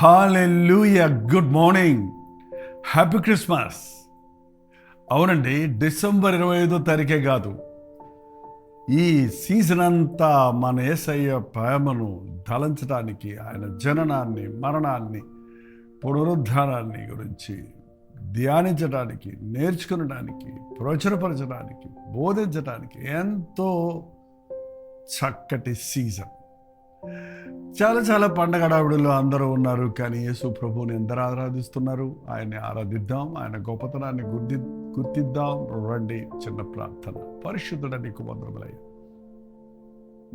హల్లెలూయా, good morning, happy Christmas. అవునండి, December 25వ తారీఖే కాదు, ఈ సీజన్ అంతా మన యేసయ్య ప్రేమను తలంచడానికి, ఆయన జననాన్ని, మరణాన్ని, పునరుద్ధానాన్ని గురించి ధ్యానించడానికి, నేర్చుకునడానికి, ప్రచురపరచడానికి, బోధించడానికి ఎంతో చక్కటి సీజన్. చాలా పండగ హడావుడిలో అందరూ ఉన్నారు, కానీ యేసు ప్రభువుని ఎందరూ ఆరాధిస్తున్నారు. ఆయన్ని ఆరాధిద్దాం, ఆయన గొప్పతనాన్ని గుర్తిద్దాం. రండి, చిన్న ప్రార్థన. పరిశుద్ధుడ నీకు వందనములయ్యా,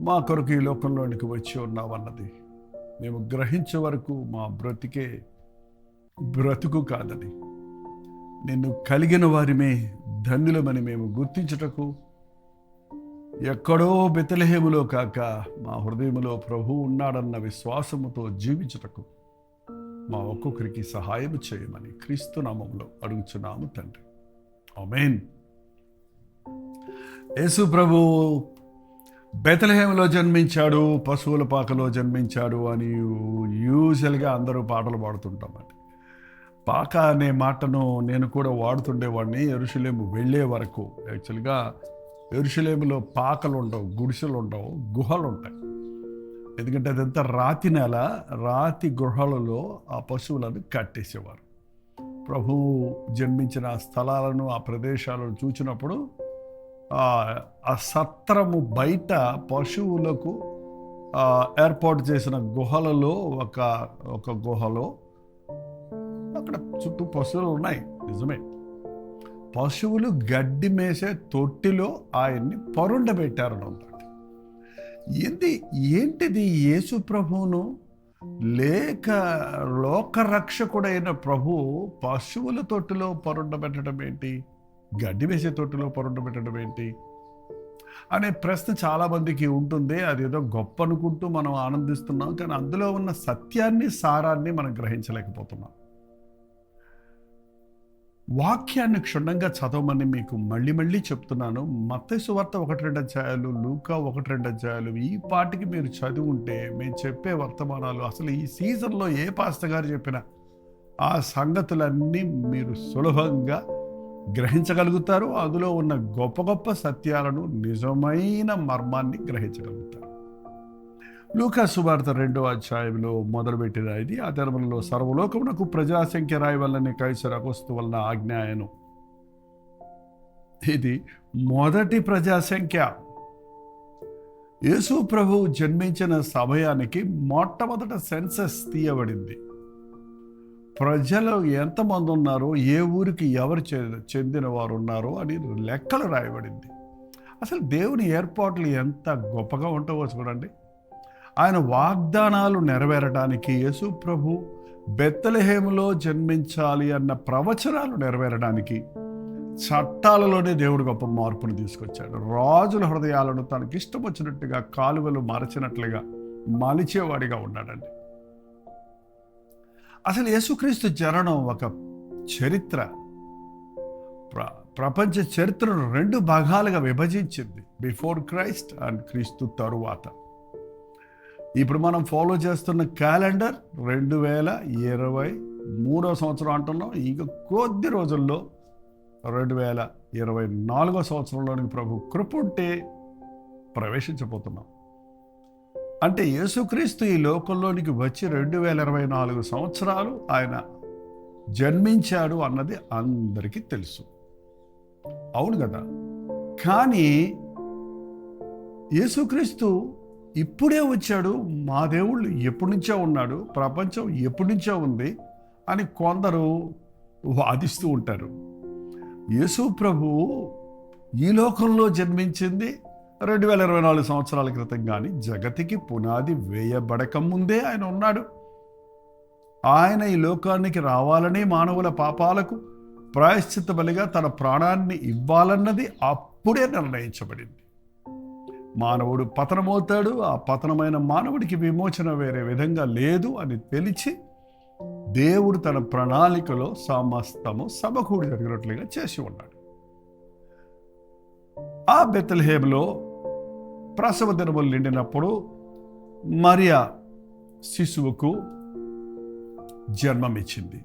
మా కొరకు ఈ లోకంలోనికి వచ్చి ఉన్నావన్నది మేము గ్రహించే వరకు మా బ్రతుకు కాదని, నిన్ను కలిగిన వారిమే ధన్యులమని మేము గుర్తించుటకు, ఎక్కడో బెత్లెహేములో కాక మా హృదయములో ప్రభువు ఉన్నాడన్న విశ్వాసముతో జీవించుటకు మా ఒక్కొక్కరికి సహాయం చేయమని క్రీస్తు నామములో అడుగుచున్నాము తండ్రి, ఆమేన్. యేసు ప్రభువు బెత్లెహేములో జన్మించాడు, పశువుల పాకలో జన్మించాడు అని యూజువల్గా అందరూ పాటలు పాడుతుంటామండి. పాక అనే మాటను నేను కూడా వాడుతుండేవాడిని యెరూషలేము వెళ్ళే వరకు. యాక్చువల్గా యెరూషలేములో పాకలు ఉండవు, గుడిసెలు ఉండవు, గుహలు ఉంటాయి. ఎందుకంటే అదంతా రాతి నేల, రాతి గుహలలో ఆ పశువులను కట్టేసేవారు. ప్రభువు జన్మించిన ఆ స్థలాలను, ఆ ప్రదేశాలను చూసినప్పుడు ఆ సత్రము బయట పశువులకు ఏర్పాటు చేసిన గుహలలో ఒక గుహలో అక్కడ చుట్టూ పశువులు ఉన్నాయి, నిజమే. పశువులు గడ్డి మేసే తొట్టిలో ఆయన్ని పరుండబెట్టారన్నమాట. ఏంటిది? యేసు ప్రభువును లేక లోకరక్షకుడైన ప్రభువు పశువుల తొట్టిలో పరుండబెట్టడం ఏంటి, గడ్డి వేసే తొట్టిలో పరుండబెట్టడం ఏంటి అనే ప్రశ్న చాలామందికి ఉంటుంది. అదేదో గొప్ప అనుకుంటూ మనం ఆనందిస్తున్నాం, కానీ అందులో ఉన్న సత్యాన్ని, సారాన్ని మనం గ్రహించలేకపోతున్నాం. వాక్యాన్ని క్షుణ్ణంగా చదవమని మీకు మళ్ళీ చెప్తున్నాను. మత్తయి సువార్త 1-2 అధ్యాయాలు, లూకా 1-2 అధ్యాయాలు ఈ పాటికి మీరు చదివి ఉంటే మేము చెప్పే వర్తమానాలు, అసలు ఈ సీజన్లో ఏ పాస్టర్ గారు చెప్పినా ఆ సంగతులన్నీ మీరు సులభంగా గ్రహించగలుగుతారు. అందులో ఉన్న గొప్ప సత్యాలను, నిజమైన మర్మాన్ని గ్రహించగలుగుతారు. లూకా సువార్త 2వ అధ్యాయంలో మొదలుపెట్టిన ఇది, ఆ దినములలో సర్వలోకమునకు ప్రజాసంఖ్య రాయి వల్లనే కైసరు అగస్తు వలన ఆజ్ఞాయను. ఇది మొదటి ప్రజాసంఖ్య. యేసు ప్రభువు జన్మించిన సమయానికి మొట్టమొదట సెన్సస్ తీయబడింది. ప్రజలు ఎంతమంది ఉన్నారో, ఏ ఊరికి ఎవరు చెందిన వారు ఉన్నారో అని లెక్కలు రాయబడింది. అసలు దేవుని ఏర్పాట్లు ఎంత గొప్పగా ఉంటావో చూడండి. ఆయన వాగ్దానాలు నెరవేరడానికి, యేసు ప్రభు బెత్లెహేములో జన్మించాలి అన్న ప్రవచనాలు నెరవేరడానికి చట్టాలలోనే దేవుడు గొప్ప మార్పును తీసుకొచ్చాడు. రాజుల హృదయాలను తనకి ఇష్టం వచ్చినట్టుగా, కాలువలు మరచినట్లుగా మలిచేవాడిగా ఉన్నాడండి. అసలు యేసుక్రీస్తు జననం ఒక చరిత్ర. ప్రపంచ చరిత్రను 2 భాగాలుగా విభజించింది, బిఫోర్ క్రైస్ట్ అండ్ క్రీస్తు తరువాత. ఇప్పుడు మనం ఫాలో చేస్తున్న క్యాలెండర్ 2023వ సంవత్సరం అంటున్నాం. ఇంకా కొద్ది రోజుల్లో 2024వ సంవత్సరంలోనికి ప్రభు కృప ఉంటే ప్రవేశించబోతున్నాం. అంటే యేసుక్రీస్తు ఈ లోకంలోనికి వచ్చి 2024 సంవత్సరాలు ఆయన జన్మించాడు అన్నది అందరికీ తెలుసు, అవును కదా. కానీ యేసుక్రీస్తు ఇప్పుడే వచ్చాడు, మా దేవుళ్ళు ఎప్పటి నుంచో ఉన్నాడు, ప్రపంచం ఎప్పటి నుంచో ఉంది అని కొందరు వాదిస్తూ ఉంటారు. యేసు ప్రభువు ఈ లోకంలో జన్మించింది 2024 సంవత్సరాల క్రితం, కానీ జగతికి పునాది వేయబడక ముందే ఆయన ఉన్నాడు. ఆయన ఈ లోకానికి రావాలని, మానవుల పాపాలకు ప్రాయశ్చిత్త బలిగా తన ప్రాణాన్ని ఇవ్వాలన్నది అప్పుడే నిర్ణయించబడింది. మానవుడు పతనమవుతాడు, ఆ పతనమైన మానవుడికి విమోచన వేరే విధంగా లేదు అని తెలిసి దేవుడు తన ప్రణాళికలో సమస్తము సమకూడి జరిగినట్లుగా చేసి ఉన్నాడు. ఆ బెత్లెహేములో ప్రసవ దినములు నిండినప్పుడు మరియా శిశువుకు జన్మమిచ్చింది.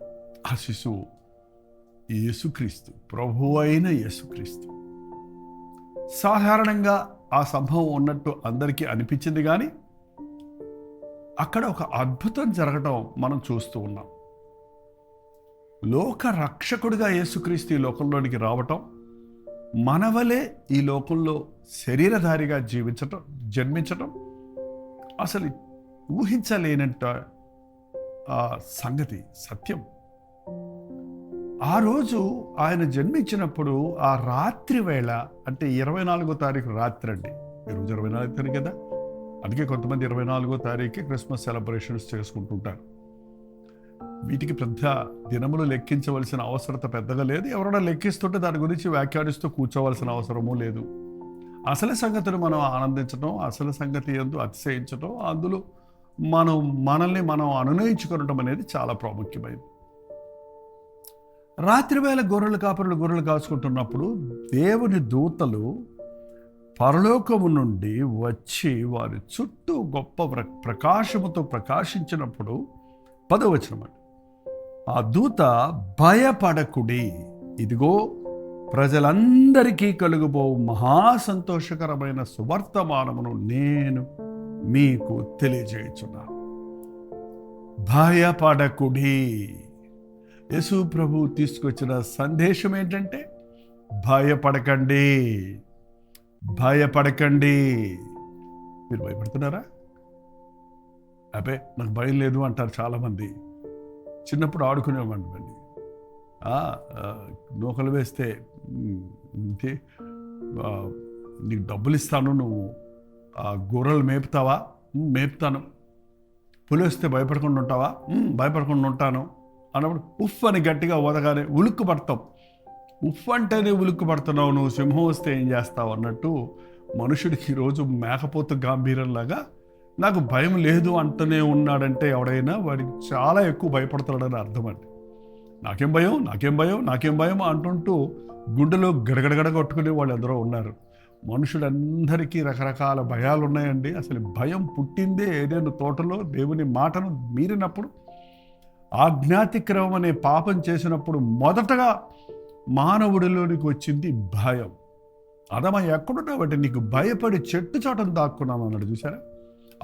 ఆ శిశువు యేసుక్రీస్తు, ప్రభువు అయిన యేసుక్రీస్తు. సాధారణంగా ఆ సంభవం ఉన్నట్టు అందరికీ అనిపించింది, కానీ అక్కడ ఒక అద్భుతం జరగటం మనం చూస్తూ ఉన్నాం. లోక రక్షకుడిగా యేసుక్రీస్తు ఈ లోకంలోనికి రావటం, మనవలే ఈ లోకంలో శరీరధారిగా జన్మించటం అసలు ఊహించలేనంట సంగతి, సత్యం. ఆ రోజు ఆయన జన్మించినప్పుడు ఆ రాత్రి వేళ, అంటే 24వ తారీఖు రాత్రి అండి. ఈరోజు 24వ తారీఖు కదా, అందుకే కొంతమంది 24వ తారీఖుకి క్రిస్మస్ సెలబ్రేషన్స్ చేసుకుంటుంటారు. వీటికి పెద్ద దినములు లెక్కించవలసిన అవసరత పెద్దగా లేదు. ఎవరైనా లెక్కిస్తుంటే దాని గురించి వ్యాఖ్యానిస్తూ కూర్చోవలసిన అవసరమూ లేదు. అసలు సంగతిని మనం ఆనందించడం, అసలు సంగతి యందు అతిశయించడం, అందులో మనల్ని మనం అనునయించుకోవడం అనేది చాలా ప్రాముఖ్యమైనది. రాత్రి వేళ గొర్రెల కాపరులు గొర్రెలు కాచుకుంటున్నప్పుడు దేవుని దూతలు పరలోకము నుండి వచ్చి వారి చుట్టూ గొప్ప ప్రకాశముతో ప్రకాశించినప్పుడు 10వ వచనం, ఆ దూత భయపడకుడి, ఇదిగో ప్రజలందరికీ కలుగుబో మహా సంతోషకరమైన సువర్తమానమును నేను మీకు తెలియజేయుచున్నాను. భయపడకుడి. యేసు ప్రభు తీసుకొచ్చిన సందేశం ఏంటంటే భయపడకండి, భయపడకండి. మీరు భయపడుతున్నారా? అబ్బే నాకు భయం లేదు అంటారు చాలామంది. చిన్నప్పుడు ఆడుకునేవాడిని, నూకలు వేస్తే నీకు డబ్బులు ఇస్తాను, నువ్వు గొర్రెలు మేపుతావా? మేపుతాను. పులి వస్తే భయపడకుండా ఉంటావా? భయపడకుండా ఉంటాను అన్నప్పుడు ఉఫ్ అని గట్టిగా ఓదగానే ఉలుక్కు పడతాం. ఉఫ్ అంటేనే ఉలుక్కు పడుతున్నావు, నువ్వు సింహం వస్తే ఏం చేస్తావు అన్నట్టు మనుషుడికి ఈరోజు మేకపోతు గాంభీర్యంలాగా నాకు భయం లేదు అంటూనే ఉన్నాడంటే ఎవడైనా వాడికి చాలా ఎక్కువ భయపడుతున్నాడని అర్థం అండి. నాకేం భయం, నాకేం భయం, నాకేం భయం అంటుంటూ గుండెలో గడగడగడ కొట్టుకునే వాళ్ళు ఎందరో ఉన్నారు. మనుషులందరికీ రకరకాల భయాలు ఉన్నాయండి. అసలు భయం పుట్టిందే ఏదైనా తోటలో దేవుని మాటను మీరినప్పుడు, ఆజ్ఞాతిక్రమం అనే పాపం చేసినప్పుడు మొదటగా మానవుడిలోనికి వచ్చింది భయం. అదమా ఎక్కడున్నావంటే నీకు భయపడి చెట్టు చాటను దాక్కున్నాను అన్నాడు, చూసారా?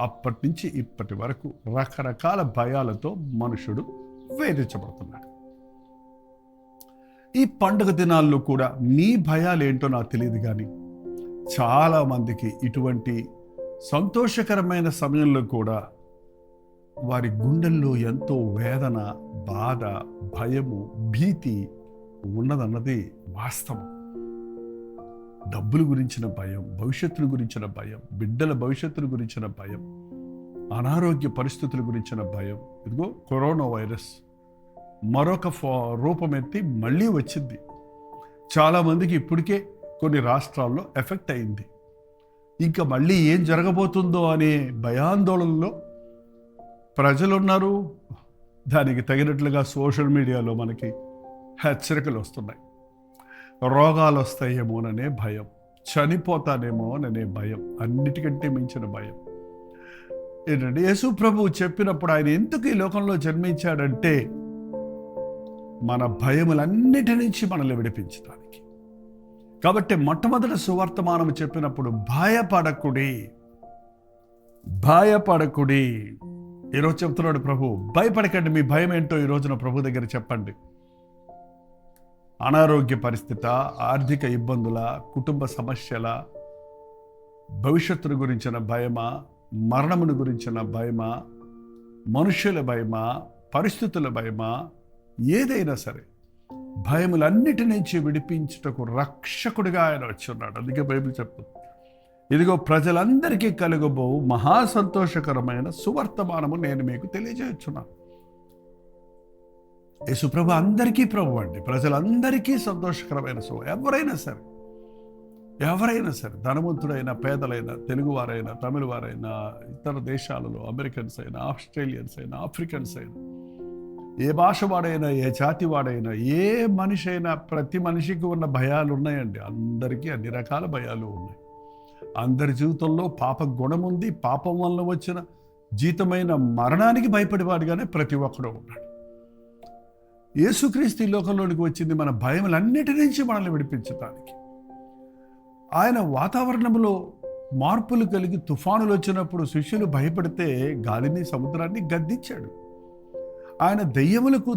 అప్పటి నుంచి ఇప్పటి వరకు రకరకాల భయాలతో మనుషుడు వేధించబడుతున్నాడు. ఈ పండుగ దినాల్లో కూడా మీ భయాలు ఏంటో నాకు తెలియదు, కానీ చాలామందికి ఇటువంటి సంతోషకరమైన సమయంలో కూడా వారి గుండెల్లో ఎంతో వేదన, బాధ, భయము, భీతి ఉన్నదన్నది వాస్తవం. డబ్బుల గురించిన భయం, భవిష్యత్తును గురించిన భయం, బిడ్డల భవిష్యత్తును గురించిన భయం, అనారోగ్య పరిస్థితుల గురించిన భయం. ఇదిగో కరోనా వైరస్ మరొక రూపం ఎత్తి మళ్ళీ వచ్చింది. చాలామందికి ఇప్పటికే కొన్ని రాష్ట్రాల్లో ఎఫెక్ట్ అయింది. ఇంకా మళ్ళీ ఏం జరగబోతుందో అనే భయాందోళనలో ప్రజలున్నారు. దానికి తగినట్లుగా సోషల్ మీడియాలో మనకి హెచ్చరికలు వస్తున్నాయి. రోగాలు వస్తాయేమోననే భయం, చనిపోతానేమోననే భయం, అన్నిటికంటే మించిన భయం ఏంటంటే యేసు ప్రభువు చెప్పినప్పుడు ఆయన ఎందుకు ఈ లోకంలో జన్మించాడంటే మన భయములన్నిటి నుంచి మనల్ని విడిపించడానికి. కాబట్టి మొట్టమొదటి సువర్తమానం చెప్పినప్పుడు భయపడకుడి, భయపడకుడి. ఈరోజు చెప్తున్నాడు ప్రభు, భయపడకండి. మీ భయం ఏంటో ఈ రోజున ప్రభు దగ్గర చెప్పండి. అనారోగ్య పరిస్థితి, ఆర్థిక ఇబ్బందుల, కుటుంబ సమస్యల, భవిష్యత్తును గురించిన భయమా, మరణమును గురించిన భయమా, మనుషుల భయమా, పరిస్థితుల భయమా, ఏదైనా సరే భయములన్నిటి నుంచి విడిపించుటకు రక్షకుడిగా ఆయన వచ్చి ఉన్నాడు. అందుకే బైబిల్ చెప్తుంది, ఇదిగో ప్రజలందరికీ కలుగబో మహా సంతోషకరమైన సువర్తమానము నేను మీకు తెలియజేస్తున్నాను. యేసుప్రభు అందరికీ ప్రభు అండి, ప్రజలందరికీ సంతోషకరమైన ఎవరైనా సరే ధనవంతుడైనా, పేదలైనా, తెలుగువారైనా, తమిళవారైనా, ఇతర దేశాలలో అమెరికన్స్ అయినా, ఆస్ట్రేలియన్స్ అయినా, ఆఫ్రికన్స్ అయినా, ఏ భాష వాడైనా, ఏ జాతి వాడైనా, ఏ మనిషి అయినా, ప్రతి మనిషికి ఉన్న భయాలు ఉన్నాయండి. అందరికీ అన్ని రకాల భయాలు ఉన్నాయి. అందరి జీవితంలో పాప గుణం ఉంది. పాపం వల్ల వచ్చిన జీతమైన మరణానికి భయపడేవాడిగానే ప్రతి ఒక్కడూ ఉన్నాడు. యేసుక్రీస్తు ఈ లోకంలోనికి వచ్చింది మన భయములన్నిటి నుంచి మనల్ని విడిపించడానికి. ఆయన వాతావరణంలో మార్పులు కలిగి తుఫానులు వచ్చినప్పుడు శిష్యులు భయపడితే గాలిని సముద్రాన్ని గద్దించాడు. ఆయన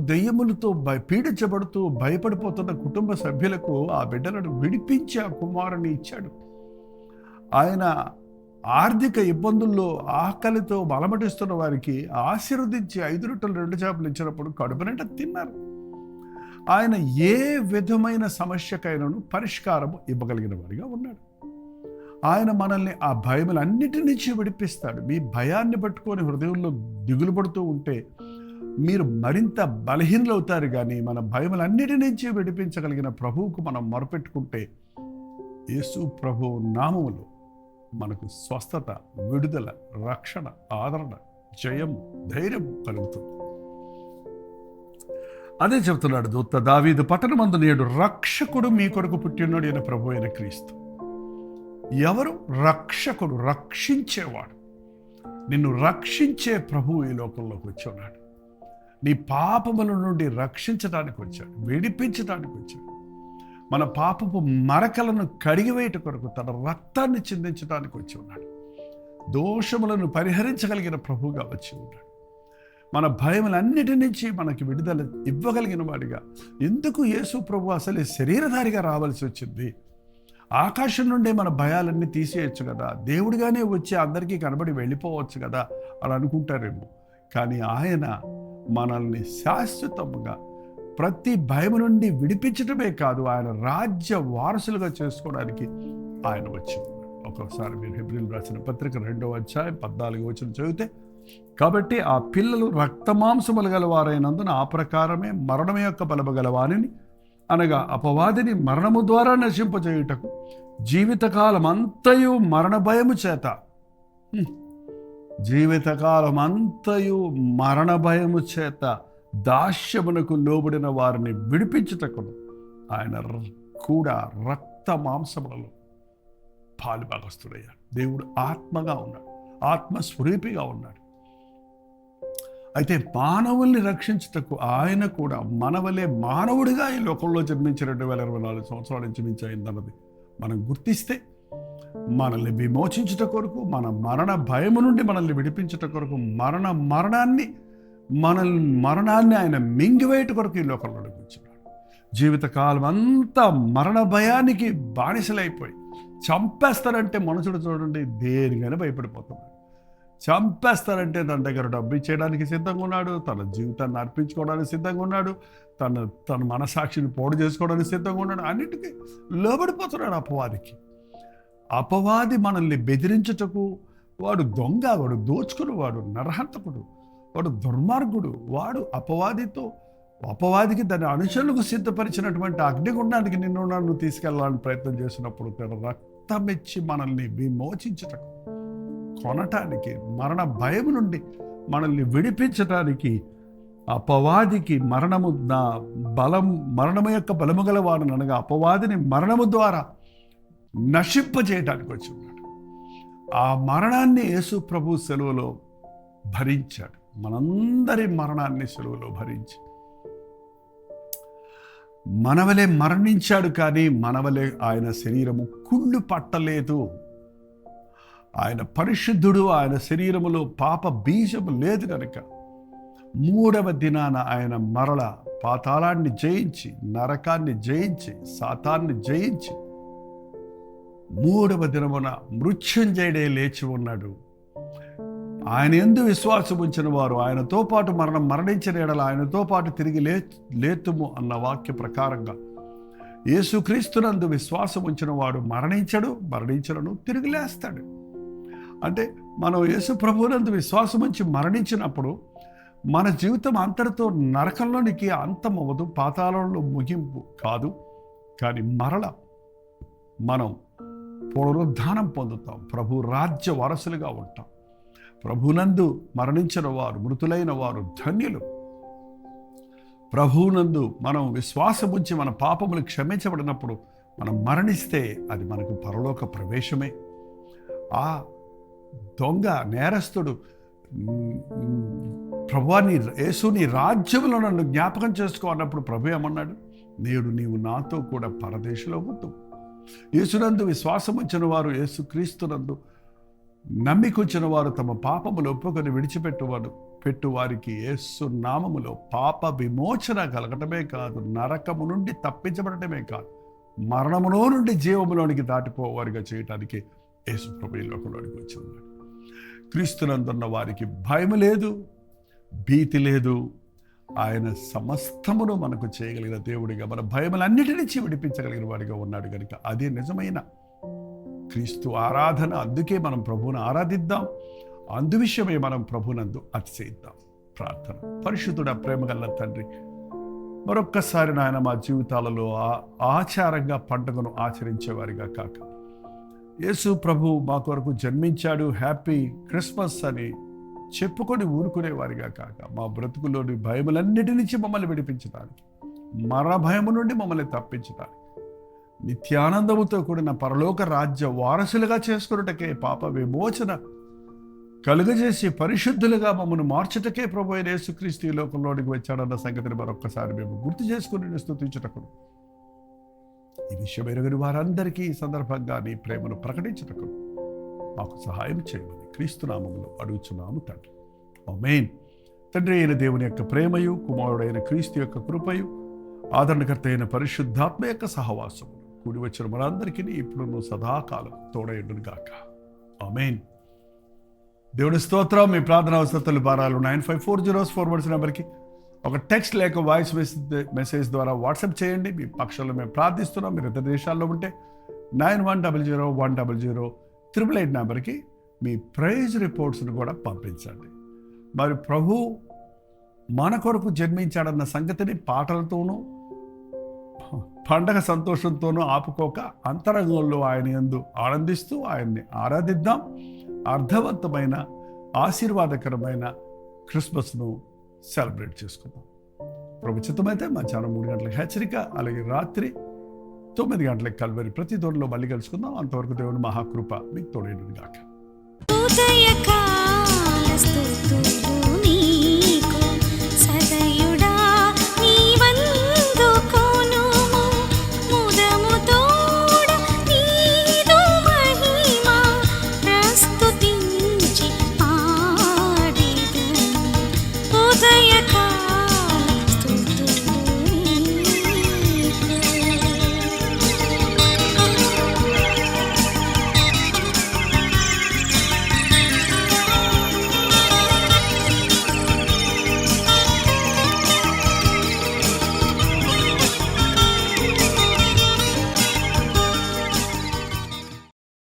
దెయ్యములతో పీడించబడుతూ భయపడిపోతున్న కుటుంబ సభ్యులకు ఆ బిడ్డలను విడిపించి ఆ కుమారుని ఇచ్చాడు. ఆయన ఆర్థిక ఇబ్బందుల్లో ఆకలితో బలమటిస్తున్న వారికి ఆశీర్వదించి 5 రొట్టెలు 2 చేపలు ఇచ్చినప్పుడు కడుపు నిండా తిన్నారు. ఆయన ఏ విధమైన సమస్యకైనాను పరిష్కారం ఇవ్వగలిగిన వాడిగా ఉన్నాడు. ఆయన మనల్ని ఆ భయములన్నిటి నుంచి విడిపిస్తాడు. మీ భయాన్ని పట్టుకొని హృదయంలో దిగులు పడుతూ ఉంటే మీరు మరింత బలహీనలవుతారు. కానీ మన భయములన్నిటి నుంచి విడిపించగలిగిన ప్రభువుకు మనం మొరపెట్టుకుంటే యేసు ప్రభువు నామములో మనకు స్వస్థత, విడుదల, రక్షణ, ఆదరణ, జయము, ధైర్యం కలుగుతుంది. అదే చెబుతున్నాడు దూత దావీదు పట్టణమందు నేడు రక్షకుడు మీ కొరకు పుట్టినాడు అయిన ప్రభు అయిన క్రీస్తు. ఎవరు? రక్షకుడు, రక్షించేవాడు. నిన్ను రక్షించే ప్రభువు ఈ లోకంలోకి వచ్చి ఉన్నాడు. నీ పాపముల నుండి రక్షించడానికి వచ్చాడు, విడిపించడానికి వచ్చాడు. మన పాపపు మరకలను కడిగివేయట కొరకు తన రక్తాన్ని చిందించడానికి వచ్చి ఉన్నాడు. దోషములను పరిహరించగలిగిన ప్రభువుగా వచ్చి ఉన్నాడు. మన భయములన్నిటి నుంచి మనకి విడుదల ఇవ్వగలిగిన వాడిగా. ఎందుకు యేసు ప్రభు అసలు శరీరధారిగా రావాల్సి వచ్చింది? ఆకాశం నుండే మన భయాలన్నీ తీసేయచ్చు కదా, దేవుడిగానే వచ్చి అందరికీ కనబడి వెళ్ళిపోవచ్చు కదా అని అనుకుంటారేమో. కానీ ఆయన మనల్ని శాశ్వతంగా ప్రతి భయం నుండి విడిపించడమే కాదు, ఆయన రాజ్య వారసులుగా చేసుకోవడానికి ఆయన వచ్చింది. ఒక్కొక్కసారి మీరు హెబ్రీయులకు రాసిన పత్రిక 2వ అధ్యాయం 14వ వచనం చదివితే, కాబట్టి ఆ పిల్లలు రక్తమాంసములు గలవారైనందున ఆ ప్రకారమే మరణం యొక్క బలము గలవారిని, అనగా అపవాదిని మరణము ద్వారా నశింపజేయుటకు జీవితకాలమంతయు మరణ భయము చేత మరణ భయము చేత దాస్యమునకు లోబడిన వారిని విడిపించుటకును ఆయన కూడా రక్త మాంసములలో పాలుభాగస్తుడయ్యాడు. దేవుడు ఆత్మగా ఉన్నాడు, ఆత్మస్వరూపిగా ఉన్నాడు. అయితే మానవుల్ని రక్షించుటకు ఆయన కూడా మనవలే మానవుడిగా ఈ లోకంలో జన్మించి 2024 సంవత్సరాల నుంచి మించి అయిందన్నది మనం గుర్తిస్తే, మనల్ని విమోచించుట కొరకు, మన మరణ భయము నుండి మనల్ని విడిపించుట కొరకు, మరణాన్ని ఆయన మింగివేయట కొరకు ఈ లోకంలోకి వచ్చినాడు. జీవితకాలం అంతా మరణ భయానికి బానిసలైపోయి చంపేస్తారంటే మనుషుడు చూడండి దేనికైనా భయపడిపోతున్నాడు. చంపేస్తారంటే తన దగ్గర డబ్బు ఇచ్చేయడానికి సిద్ధంగా ఉన్నాడు, తన జీవితాన్ని అర్పించుకోవడానికి సిద్ధంగా ఉన్నాడు, తన మనసాక్షిని పోడు చేసుకోవడానికి సిద్ధంగా ఉన్నాడు. అన్నిటికీ లోబడిపోతున్నాడు అపవాదికి. అపవాది మనల్ని బెదిరించుటకు వాడు దొంగ, వాడు దోచుకునేవాడు, నరహంతకుడు, వాడు దుర్మార్గుడు. వాడు అపవాదికి దాని అనుచరులకు సిద్ధపరిచినటువంటి అగ్నిగుండానికి నన్ను తీసుకెళ్లాలని ప్రయత్నం చేసినప్పుడు తన రక్తమిచ్చి మనల్ని విమోచించటకు, కొనటానికి, మరణ భయం నుండి మనల్ని విడిపించటానికి అపవాదికి మరణము యొక్క బలము గలవాడు, అనగా అపవాదిని మరణము ద్వారా నశింపజేయటానికి వచ్చి ఉన్నాడు. ఆ మరణాన్ని యేసు ప్రభు సెలువలో భరించాడు. మనందరి మరణాన్ని సెలువలో భరించి మనవలే మరణించాడు. కానీ మనవలే ఆయన శరీరము కుళ్ళు పట్టలేదు. ఆయన పరిశుద్ధుడు, ఆయన శరీరములో పాప బీజము లేదు కనుక 3వ దినాన ఆయన మరల పాతాళాన్ని జయించి, నరకాన్ని జయించి, సాతాన్ని జయించి 3వ దినమున మృత్యుంజయుడే లేచి ఉన్నాడు. ఆయన యందు విశ్వాసం ఉంచిన వారు ఆయనతో పాటు మరణించిన ఎడల ఆయనతో పాటు తిరిగి లేతుము అన్న వాక్య ప్రకారంగా యేసుక్రీస్తునందు విశ్వాసం ఉంచిన వాడు మరణించను తిరిగి లేస్తాడు. అంటే మనం యేసు ప్రభువునందు విశ్వాసం ఉంచి మరణించినప్పుడు మన జీవితం అంతటితో నరకంలోనికి అంతమవ్వదు, పాతాళంలో ముగింపు కాదు. కానీ మరల మనం పునరుద్ధానం పొందుతాం, ప్రభు రాజ్య వారసులుగా ఉంటాం. ప్రభునందు మరణించిన వారు, మృతులైన వారు ధన్యులు. ప్రభువునందు మనం విశ్వాసం ఉంచి మన పాపములు క్షమించబడినప్పుడు మనం మరణిస్తే అది మనకు పరలోక ప్రవేశమే. ఆ దొంగ నేరస్తుడు ప్రభువా యేసు నీ రాజ్యంలో నన్ను జ్ఞాపకం చేసుకో అన్నప్పుడు ప్రభు ఏమన్నాడు? నేడు నీవు నాతో కూడా పరదేశంలో ఉంటూ. యేసునందు విశ్వాసం వచ్చిన వారు, యేసు క్రీస్తునందు నమ్మికొచ్చిన వారు తమ పాపములు ఒప్పుకొని పెట్టు వారికి యేసు నామములో పాప విమోచన కలగటమే కాదు, నరకము నుండి తప్పించబడటమే కాదు, మరణములో నుండి జీవములోనికి దాటిపోవారిగా చేయటానికి యేసు ప్రభు ఈ లోకంలోనికి వచ్చి ఉన్నాడు. క్రీస్తునందున్న వారికి భయం లేదు, భీతి లేదు. ఆయన సమస్తమును మనకు చేయగలిగిన దేవుడిగా, మన భయములన్నిటి నుంచి విడిపించగలిగిన వాడిగా ఉన్నాడు కనుక అదే నిజమైన క్రీస్తు ఆరాధన. అందుకే మనం ప్రభువును ఆరాధిద్దాం, అందు విషయమే మనం ప్రభునందు అతిశయిద్దాం. ప్రార్థన. పరిశుద్ధుడ ప్రేమగల తండ్రి, మరొక్కసారి నాయన మా జీవితాలలో ఆచారంగా పండుగను ఆచరించేవారిగా కాక, యేసు ప్రభు మా కొరకు జన్మించాడు, హ్యాపీ క్రిస్మస్ అని చెప్పుకొని ఊరుకునేవారిగా కాక, మా బ్రతుకులోని భయములన్నిటి నుంచి మమ్మల్ని విడిపించడానికి, మరణ భయము నుండి మమ్మల్ని తప్పించడానికి, నిత్యానందముతో కూడిన పరలోక రాజ్య వారసులుగా చేసుకున్నటకే, పాప విమోచన కలుగజేసి పరిశుద్ధులుగా మమ్మల్ని మార్చుటకే ప్రభు అయిన యేసుక్రీస్తు ఈ లోకంలోనికి వచ్చాడన్న సంగతిని మరొక్కసారి మేము గుర్తు చేసుకుని స్తుతించుటకు, ఈ విషయం ఎరుగని వారందరికీ ఈ సందర్భంగా నీ ప్రేమను ప్రకటించుటకు మాకు సహాయం చేయమని క్రీస్తు నామములో అడుగుచున్నాము తండ్రి. ఆమేన్. తండ్రి అయిన దేవుని యొక్క ప్రేమయు, కుమారుడైన క్రీస్తు యొక్క కృపయు, ఆదరణకర్త అయిన పరిశుద్ధాత్మ యొక్క సహవాసము కూడి వచ్చిన మనందరికీ ఇప్పుడు సదాకాలం తోడయుండును గాక. ఆమేన్. దేవుని స్తోత్రం. మీ ప్రార్థన అవసరతలు భారాలు 9540 నెంబర్కి ఒక టెక్స్ట్ లేక వాయిస్ మెసేజ్ ద్వారా వాట్సాప్ చేయండి. మీ పక్షంలో మేము ప్రార్థిస్తున్నాం. మీరు ఇతర దేశాల్లో ఉంటే 9100100888 నెంబర్కి మీ ప్రైజ్ రిపోర్ట్స్ను కూడా పంపించండి. మరి ప్రభు మన కొరకు జన్మించాడన్న సంగతిని పాటలతోనూ పండగ సంతోషంతోనూ ఆపుకోక అంతరంగంలో ఆయన యందు ఆనందిస్తూ ఆయన్ని ఆరాధిద్దాం. అర్థవంతమైన ఆశీర్వాదకరమైన క్రిస్మస్ను సెలబ్రేట్ చేసుకుందాం. ప్రభు చిత్తమైతే మధ్యాహ్నం 3 గంటలకు హెచ్చరిక, అలాగే రాత్రి 9 గంటలకు కల్వరి ప్రతి దూరంలో మళ్ళీ కలుసుకుందాం. అంతవరకు దేవుని మహాకృప మీకు తోడేడును గాక.